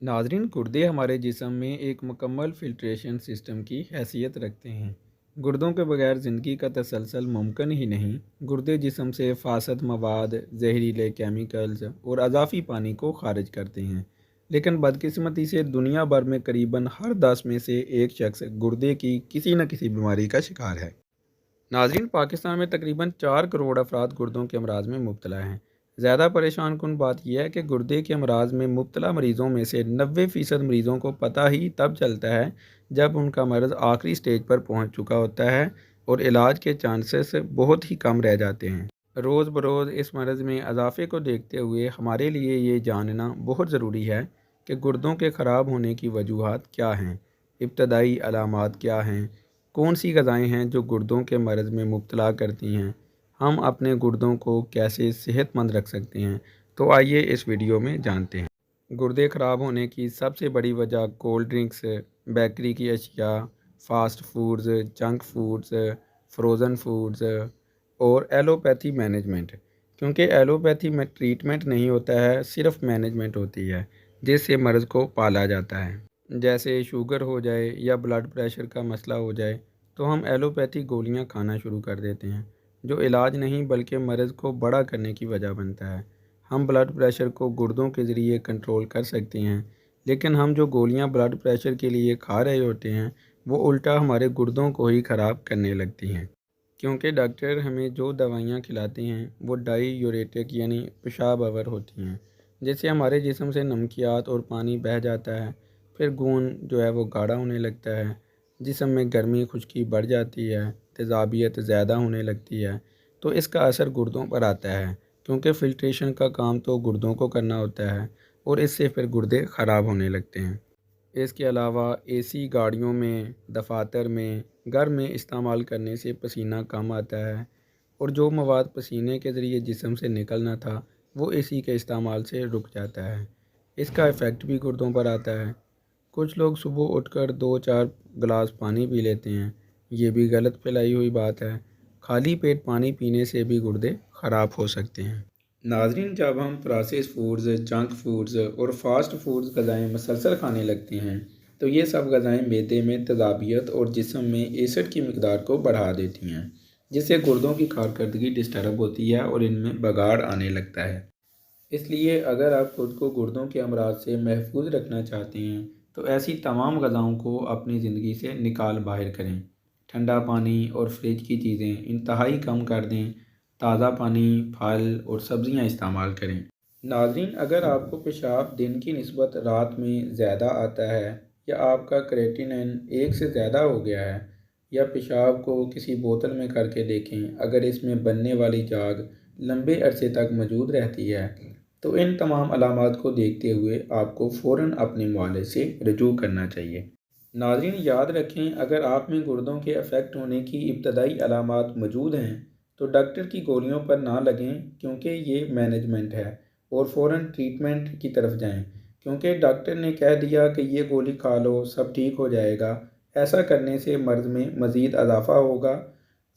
नाज़रीन, गुर्दे हमारे जिस्म में एक मुकम्मल फ़िल्ट्रेशन सिस्टम की हैसियत रखते हैं। गुर्दों के बगैर ज़िंदगी का तसलसल मुमकिन ही नहीं। गुर्दे जिस्म से फासद मवाद, जहरीले केमिकल्स और अज़ाफ़ी पानी को खारिज करते हैं। लेकिन बदकिस्मती से दुनिया भर में करीबन हर 10 में से एक शख्स गुर्दे की किसी न किसी बीमारी का शिकार है। नाज़रीन, पाकिस्तान में तकरीबन 4 करोड़ अफराद गुर्दों के अमराज में मुब्तला हैं। ज़्यादा परेशान कुन बात यह है कि गुर्दे के अमराज में मुब्तला मरीज़ों में से 90% मरीज़ों को पता ही तब चलता है जब उनका मर्ज़ आखिरी स्टेज पर पहुंच चुका होता है और इलाज के चांसेस बहुत ही कम रह जाते हैं। रोज़ बरोज़ इस मर्ज़ में इजाफे को देखते हुए हमारे लिए ये जानना बहुत ज़रूरी है कि गुर्दों के ख़राब होने की वजूहात क्या हैं, इब्तदाई अलामात क्या हैं, कौन सी ग़िज़ाएँ हैं जो गुर्दों के मर्ज़ में मुब्तला करती हैं, हम अपने गुर्दों को कैसे सेहतमंद रख सकते हैं। तो आइए इस वीडियो में जानते हैं। गुर्दे ख़राब होने की सबसे बड़ी वजह कोल्ड ड्रिंक्स, बेकरी की अशिया, fast foods, junk foods, frozen foods और एलोपैथी मैनेजमेंट। क्योंकि एलोपैथी में ट्रीटमेंट नहीं होता है, सिर्फ मैनेजमेंट होती है जिससे मर्ज़ को पाला जाता है। जैसे शुगर हो जाए या ब्लड प्रेशर का मसला हो जाए तो हम एलोपैथी गोलियां खाना शुरू कर देते हैं, जो इलाज नहीं बल्कि मर्ज़ को बड़ा करने की वजह बनता है। हम ब्लड प्रेशर को गुर्दों के ज़रिए कंट्रोल कर सकते हैं, लेकिन हम जो गोलियां ब्लड प्रेशर के लिए खा रहे होते हैं वो उल्टा हमारे गुर्दों को ही ख़राब करने लगती हैं। क्योंकि डॉक्टर हमें जो दवाइयाँ खिलाते हैं वो डाई यूरेटिक यानी पेशाब आवर होती हैं, जिससे हमारे जिस्म से नमकियात और पानी बह जाता है। फिर खून जो है वो गाढ़ा होने लगता है, जिस्म में गर्मी खुश्की बढ़ जाती है, तेज़ाबियत ज़्यादा होने लगती है। तो इसका असर गुर्दों पर आता है, क्योंकि फ़िल्ट्रेशन का काम तो गुर्दों को करना होता है और इससे फिर गुर्दे ख़राब होने लगते हैं। इसके अलावा एसी गाड़ियों में, दफातर में, घर में इस्तेमाल करने से पसीना कम आता है और जो मवाद पसीने के ज़रिए जिस्म से निकलना था वो एसी के इस्तेमाल से रुक जाता है। इसका इफ़ेक्ट भी गुर्दों पर आता है। कुछ लोग सुबह उठकर 2-4 गिलास पानी पी लेते हैं। ये भी गलत फैलाई हुई बात है। खाली पेट पानी पीने से भी गुर्दे ख़राब हो सकते हैं। नाज़रीन, जब हम प्रोसेस फूड्स, जंक फूड्स और फास्ट फूड्स ग़िज़ाएँ मसलसल खाने लगते हैं तो ये सब ग़िज़ाएँ मैदे में तेज़ाबियत और जिस्म में एसिड की मकदार को बढ़ा देती हैं, जिससे गुर्दों की कारकर्दगी डिस्टर्ब होती है और इनमें बगाड़ आने लगता है। इसलिए अगर आप खुद को गुर्दों के अमराज से महफूज रखना चाहते हैं तो ऐसी तमाम ग़िज़ाओं को अपनी ज़िंदगी से निकाल बाहर करें। ठंडा पानी और फ्रिज की चीज़ें इंतहाई कम कर दें। ताज़ा पानी, फल और सब्ज़ियाँ इस्तेमाल करें। नाज़रीन, अगर आपको पेशाब दिन की निस्बत रात में ज़्यादा आता है या आपका क्रेटिनिन एक से ज़्यादा हो गया है, या पेशाब को किसी बोतल में करके देखें, अगर इसमें बनने वाली झाग लंबे अरसे तक मौजूद रहती है तो इन तमाम अलामात को देखते हुए आपको फ़ौरन अपने मुआलिज से रजू करना चाहिए। नाज़रीन, याद रखें, अगर आप में गुर्दों के अफेक्ट होने की इब्तदाई अलामात मौजूद हैं तो डॉक्टर की गोलियों पर ना लगें, क्योंकि ये मैनेजमेंट है, और फ़ौरन ट्रीटमेंट की तरफ जाएं। क्योंकि डॉक्टर ने कह दिया कि ये गोली खा लो सब ठीक हो जाएगा, ऐसा करने से मर्ज़ में मज़ीद इजाफ़ा होगा।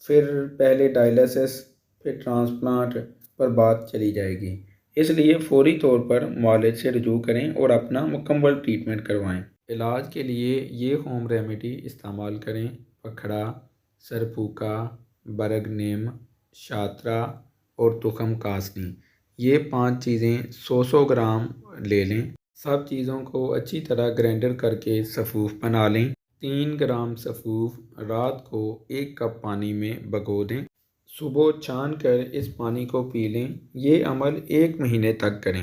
फिर पहले डायलिसिस, फिर ट्रांसप्लांट पर बात चली जाएगी। इसलिए फ़ौरी तौर पर मुआलिज से रजू करें और अपना मुकम्मल ट्रीटमेंट करवाएं। इलाज के लिए ये होम रेमेडी इस्तेमाल करें: पखड़ा, सरपूका, बरग नीम, शात्रा और तुखम कासनी। ये 5 चीज़ें 100-100 ग्राम ले लें। सब चीज़ों को अच्छी तरह ग्राइंडर करके सफ़ूफ बना लें। 3 ग्राम सफ़ूफ रात को 1 कप पानी में भिगो दें। सुबह छान कर इस पानी को पी लें। ये अमल 1 महीने तक करें।